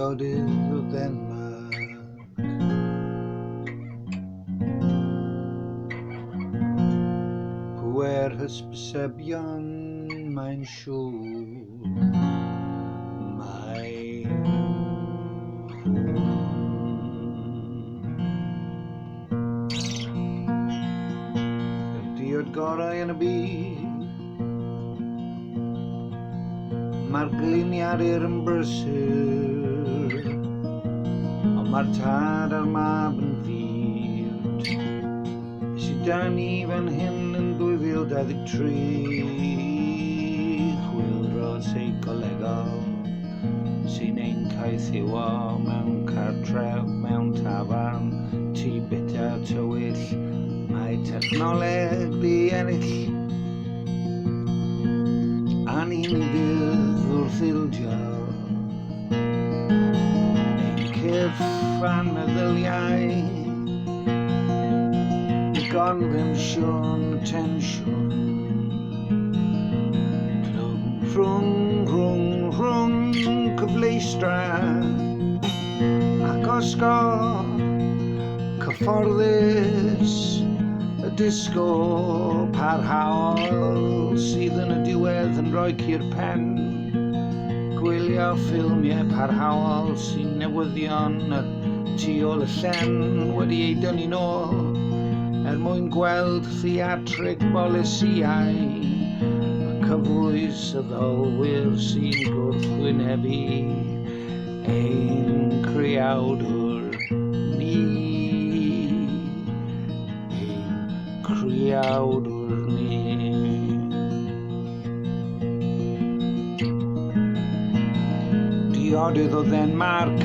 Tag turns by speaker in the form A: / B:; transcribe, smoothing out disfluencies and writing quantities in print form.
A: diodydd o ddenMarc. Pwer hysbysebion mae'n siŵr mae'n y diod gorau yn y byd. Mae'r gliniadur yn brysur, ond mae'r tad a'r mab yn fyd. Sydd da ni fan hyn yn 2023, chwilro seicolegol sy'n ein caethiwo mewn cartref, mewn tafarn, tŷ bita tywyll. Mae technoleg di ennill a ni'n fydd wrth ildio ein cyrff a'n meddyliau, gonfensiwn, tensiwn, rhwng cyfleistra ac osgo cyfforddus, y disgo parhaol sydd yn y diwedd yn rhoi cur pen, gwylio ffilmiau parhaol sy'n newyddion y tu ôl y llen wedi ei dynnu nôl mwyn gweld theatrig bolisïau a cyfrwys y ddolwyr sy'n gwrthwynebu ein criawdwr ni, ein criawdwr ni. Diodydd o ddenMarc.